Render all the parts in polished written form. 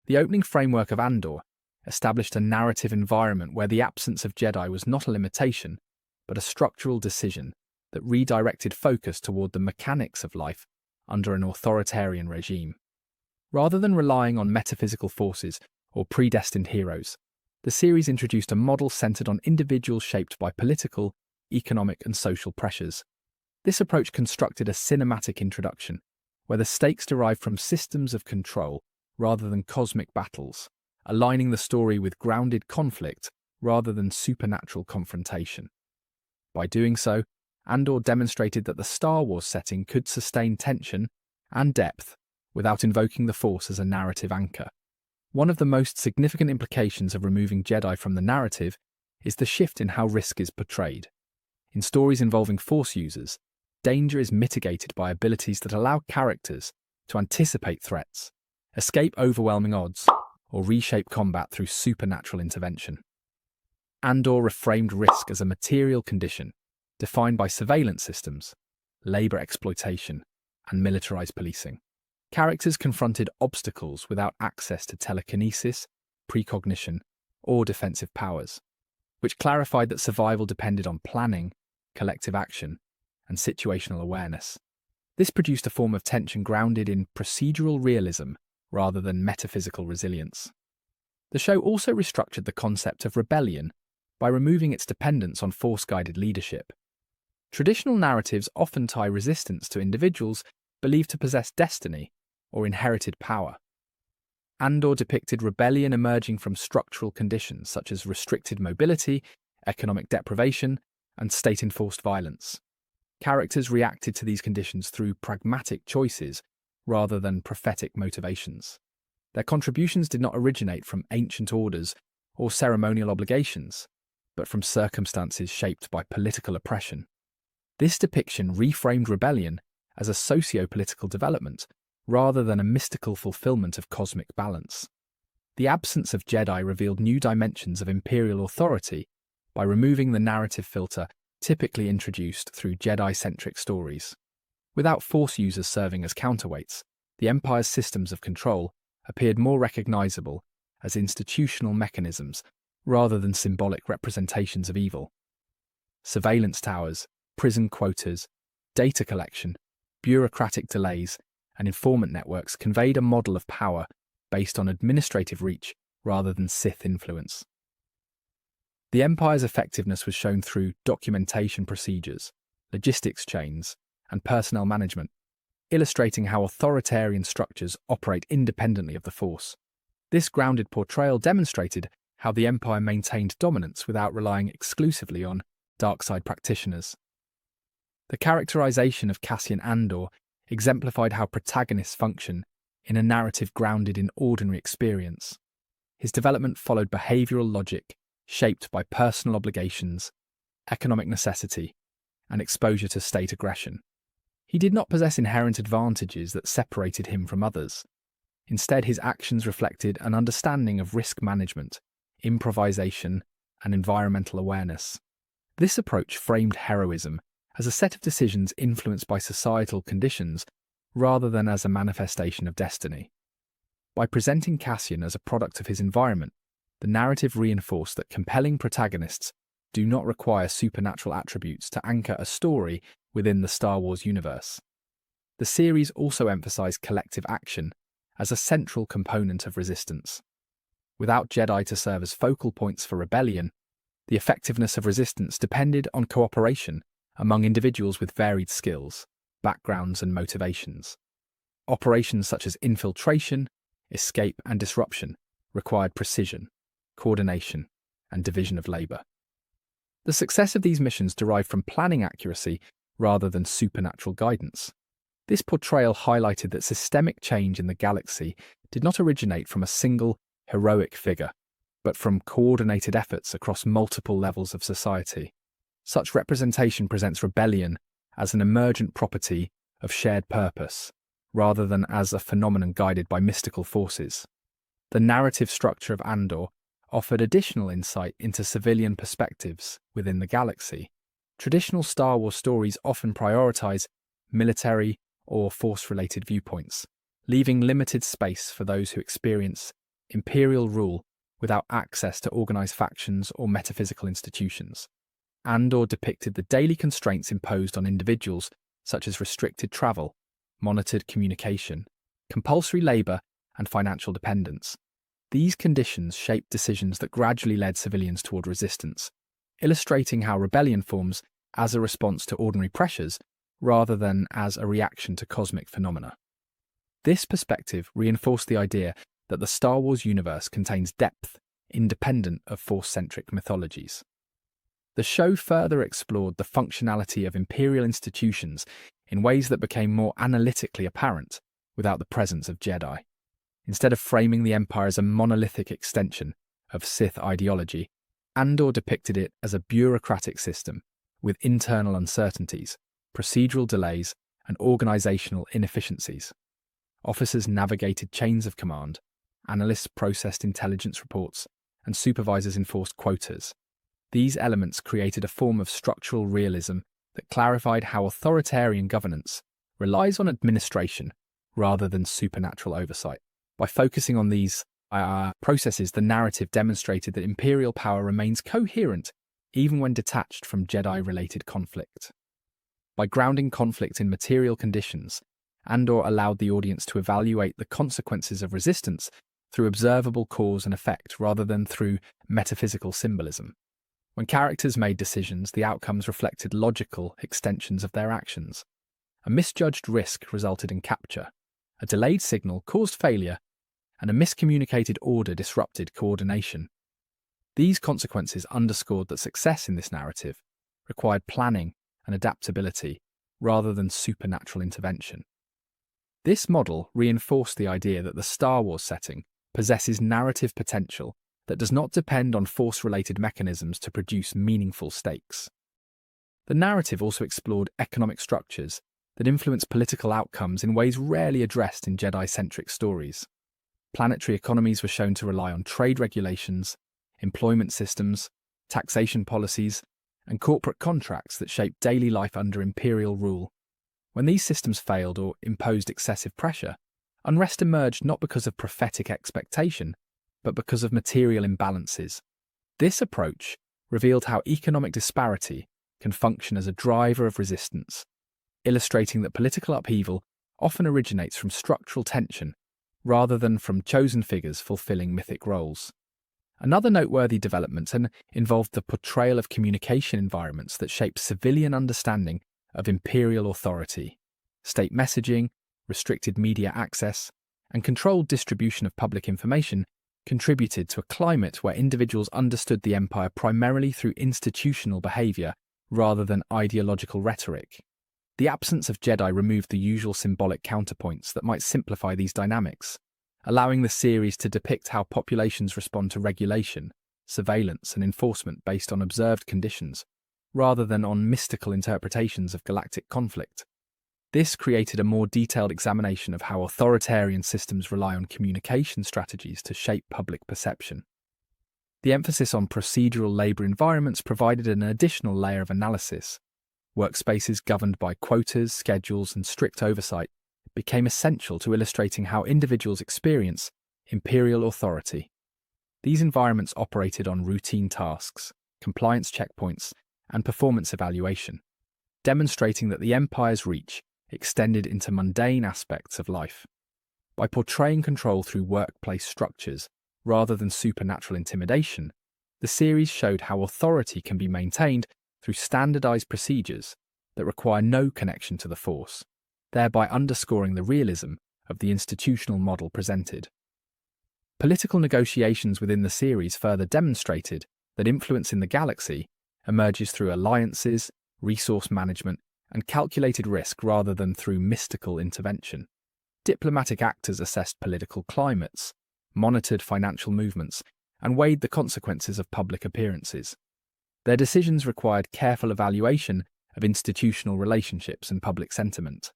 The opening framework of Andor established a narrative environment where the absence of Jedi was not a limitation, but a structural decision that redirected focus toward the mechanics of life under an authoritarian regime. Rather than relying on metaphysical forces or predestined heroes, the series introduced a model centered on individuals shaped by political, economic, and social pressures. This approach constructed a cinematic introduction, where the stakes derived from systems of control rather than cosmic battles, aligning the story with grounded conflict rather than supernatural confrontation. By doing so, Andor demonstrated that the Star Wars setting could sustain tension and depth without invoking the Force as a narrative anchor. One of the most significant implications of removing Jedi from the narrative is the shift in how risk is portrayed. In stories involving Force users, danger is mitigated by abilities that allow characters to anticipate threats, escape overwhelming odds, or reshape combat through supernatural intervention. Andor reframed risk as a material condition defined by surveillance systems, labor exploitation, and militarized policing. Characters confronted obstacles without access to telekinesis, precognition, or defensive powers, which clarified that survival depended on planning, collective action, and situational awareness. This produced a form of tension grounded in procedural realism rather than metaphysical resilience. The show also restructured the concept of rebellion by removing its dependence on Force-guided leadership. Traditional narratives often tie resistance to individuals believed to possess destiny or inherited power. Andor depicted rebellion emerging from structural conditions such as restricted mobility, economic deprivation, and state-enforced violence. Characters reacted to these conditions through pragmatic choices rather than prophetic motivations. Their contributions did not originate from ancient orders or ceremonial obligations, but from circumstances shaped by political oppression. This depiction reframed rebellion as a socio-political development rather than a mystical fulfillment of cosmic balance. The absence of Jedi revealed new dimensions of imperial authority by removing the narrative filter typically introduced through Jedi-centric stories. Without Force users serving as counterweights, the Empire's systems of control appeared more recognizable as institutional mechanisms rather than symbolic representations of evil. Surveillance towers, prison quotas, data collection, bureaucratic delays, and informant networks conveyed a model of power based on administrative reach rather than Sith influence. The Empire's effectiveness was shown through documentation procedures, logistics chains, and personnel management, illustrating how authoritarian structures operate independently of the Force. This grounded portrayal demonstrated how the Empire maintained dominance without relying exclusively on dark side practitioners. The characterization of Cassian Andor exemplified how protagonists function in a narrative grounded in ordinary experience. His development followed behavioral logic shaped by personal obligations, economic necessity, and exposure to state aggression. He did not possess inherent advantages that separated him from others. Instead, his actions reflected an understanding of risk management, improvisation, and environmental awareness. This approach framed heroism as a set of decisions influenced by societal conditions rather than as a manifestation of destiny. By presenting Cassian as a product of his environment, the narrative reinforced that compelling protagonists do not require supernatural attributes to anchor a story within the Star Wars universe. The series also emphasized collective action as a central component of resistance. Without Jedi to serve as focal points for rebellion, the effectiveness of resistance depended on cooperation among individuals with varied skills, backgrounds, and motivations. Operations such as infiltration, escape, and disruption required precision, coordination, and division of labor. The success of these missions derived from planning accuracy rather than supernatural guidance. This portrayal highlighted that systemic change in the galaxy did not originate from a single heroic figure, but from coordinated efforts across multiple levels of society. Such representation presents rebellion as an emergent property of shared purpose, rather than as a phenomenon guided by mystical forces. The narrative structure of Andor offered additional insight into civilian perspectives within the galaxy. Traditional Star Wars stories often prioritize military or Force-related viewpoints, leaving limited space for those who experience imperial rule without access to organized factions or metaphysical institutions. Andor depicted the daily constraints imposed on individuals, such as restricted travel, monitored communication, compulsory labor, and financial dependence. These conditions shaped decisions that gradually led civilians toward resistance, illustrating how rebellion forms as a response to ordinary pressures rather than as a reaction to cosmic phenomena. This perspective reinforced the idea that the Star Wars universe contains depth independent of Force-centric mythologies. The show further explored the functionality of imperial institutions in ways that became more analytically apparent without the presence of Jedi. Instead of framing the Empire as a monolithic extension of Sith ideology, Andor depicted it as a bureaucratic system with internal uncertainties, procedural delays, and organizational inefficiencies. Officers navigated chains of command, analysts processed intelligence reports, and supervisors enforced quotas. These elements created a form of structural realism that clarified how authoritarian governance relies on administration rather than supernatural oversight. By focusing on these processes, the narrative demonstrated that imperial power remains coherent even when detached from Jedi-related conflict. By grounding conflict in material conditions, Andor allowed the audience to evaluate the consequences of resistance through observable cause and effect rather than through metaphysical symbolism. When characters made decisions, the outcomes reflected logical extensions of their actions. A misjudged risk resulted in capture, a delayed signal caused failure, and a miscommunicated order disrupted coordination. These consequences underscored that success in this narrative required planning and adaptability rather than supernatural intervention. This model reinforced the idea that the Star Wars setting possesses narrative potential that does not depend on Force-related mechanisms to produce meaningful stakes. The narrative also explored economic structures that influence political outcomes in ways rarely addressed in Jedi-centric stories. Planetary economies were shown to rely on trade regulations, employment systems, taxation policies, and corporate contracts that shaped daily life under imperial rule. When these systems failed or imposed excessive pressure, unrest emerged not because of prophetic expectation, but because of material imbalances. This approach revealed how economic disparity can function as a driver of resistance, illustrating that political upheaval often originates from structural tension rather than from chosen figures fulfilling mythic roles. Another noteworthy development involved the portrayal of communication environments that shaped civilian understanding of imperial authority. State messaging, restricted media access, and controlled distribution of public information contributed to a climate where individuals understood the Empire primarily through institutional behavior rather than ideological rhetoric. The absence of Jedi removed the usual symbolic counterpoints that might simplify these dynamics, allowing the series to depict how populations respond to regulation, surveillance, and enforcement based on observed conditions, rather than on mystical interpretations of galactic conflict. This created a more detailed examination of how authoritarian systems rely on communication strategies to shape public perception. The emphasis on procedural labor environments provided an additional layer of analysis. Workspaces governed by quotas, schedules, and strict oversight became essential to illustrating how individuals experience imperial authority. These environments operated on routine tasks, compliance checkpoints, and performance evaluation, demonstrating that the Empire's reach extended into mundane aspects of life. By portraying control through workplace structures rather than supernatural intimidation, the series showed how authority can be maintained through standardized procedures that require no connection to the Force, thereby underscoring the realism of the institutional model presented. Political negotiations within the series further demonstrated that influence in the galaxy emerges through alliances, resource management, and calculated risk rather than through mystical intervention. Diplomatic actors assessed political climates, monitored financial movements, and weighed the consequences of public appearances. Their decisions required careful evaluation of institutional relationships and public sentiment.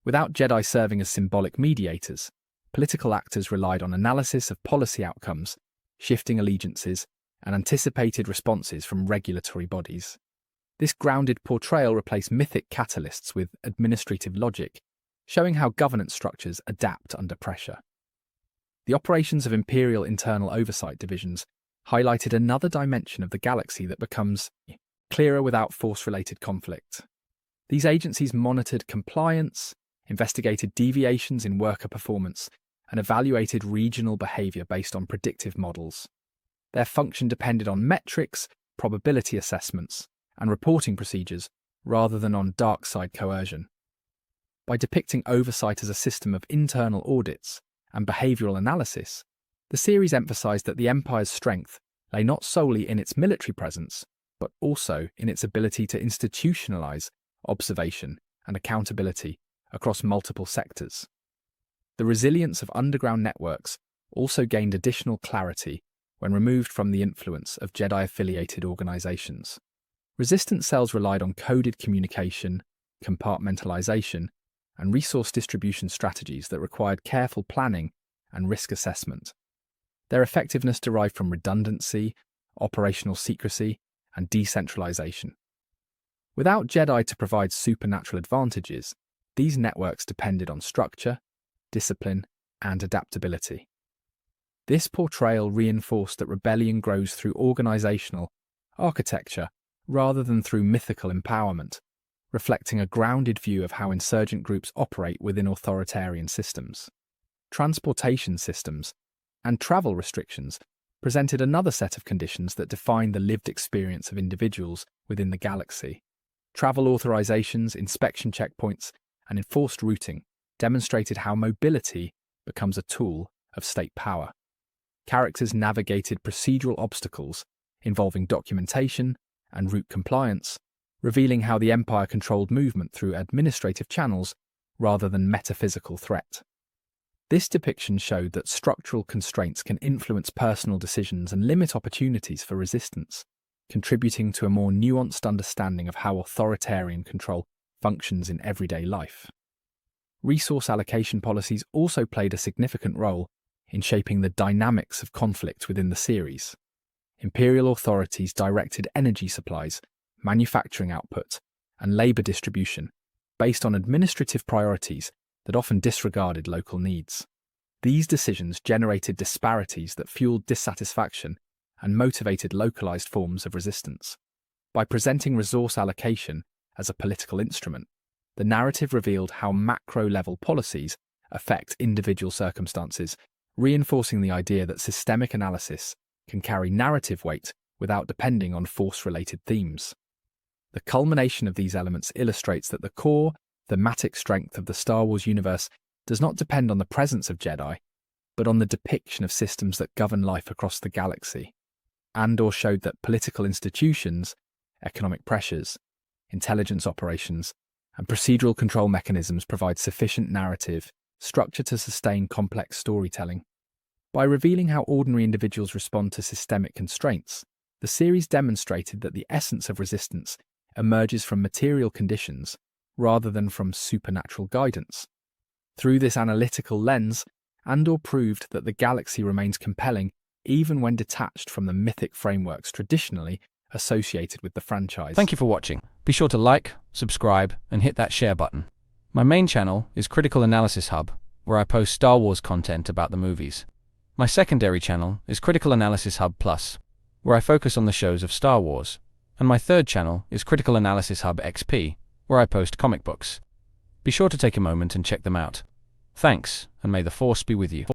Without Jedi serving as symbolic mediators, political actors relied on analysis of policy outcomes, shifting allegiances, and anticipated responses from regulatory bodies. This grounded portrayal replaced mythic catalysts with administrative logic, showing how governance structures adapt under pressure. The operations of Imperial Internal Oversight Divisions highlighted another dimension of the galaxy that becomes clearer without Force-related conflict. These agencies monitored compliance, investigated deviations in worker performance, and evaluated regional behavior based on predictive models. Their function depended on metrics, probability assessments, and reporting procedures rather than on dark side coercion. By depicting oversight as a system of internal audits and behavioral analysis, the series emphasized that the Empire's strength lay not solely in its military presence, but also in its ability to institutionalize observation and accountability across multiple sectors. The resilience of underground networks also gained additional clarity when removed from the influence of Jedi-affiliated organizations. Resistance cells relied on coded communication, compartmentalization, and resource distribution strategies that required careful planning and risk assessment. Their effectiveness derived from redundancy, operational secrecy, and decentralization. Without Jedi to provide supernatural advantages, these networks depended on structure, discipline, and adaptability. This portrayal reinforced that rebellion grows through organizational architecture rather than through mythical empowerment, reflecting a grounded view of how insurgent groups operate within authoritarian systems. Transportation systems and travel restrictions presented another set of conditions that defined the lived experience of individuals within the galaxy. Travel authorizations, inspection checkpoints, and enforced routing demonstrated how mobility becomes a tool of state power. Characters navigated procedural obstacles involving documentation and route compliance, revealing how the Empire controlled movement through administrative channels rather than metaphysical threat. This depiction showed that structural constraints can influence personal decisions and limit opportunities for resistance, contributing to a more nuanced understanding of how authoritarian control functions in everyday life. Resource allocation policies also played a significant role in shaping the dynamics of conflict within the series. Imperial authorities directed energy supplies, manufacturing output, and labor distribution based on administrative priorities that often disregarded local needs. These decisions generated disparities that fueled dissatisfaction and motivated localized forms of resistance. By presenting resource allocation as a political instrument, the narrative revealed how macro-level policies affect individual circumstances, reinforcing the idea that systemic analysis can carry narrative weight without depending on force-related themes. The culmination of these elements illustrates that the core, thematic strength of the Star Wars universe does not depend on the presence of Jedi, but on the depiction of systems that govern life across the galaxy. Andor showed that political institutions, economic pressures, intelligence operations, and procedural control mechanisms provide sufficient narrative structure to sustain complex storytelling. By revealing how ordinary individuals respond to systemic constraints, the series demonstrated that the essence of resistance emerges from material conditions rather than from supernatural guidance. Through this analytical lens, Andor proved that the galaxy remains compelling even when detached from the mythic frameworks traditionally associated with the franchise. Thank you for watching. Be sure to like, subscribe, and hit that share button. My main channel is Critical Analysis Hub, where I post Star Wars content about the movies. My secondary channel is Critical Analysis Hub Plus, where I focus on the shows of Star Wars. And my third channel is Critical Analysis Hub XP, where I post comic books. Be sure to take a moment and check them out. Thanks, and may the Force be with you.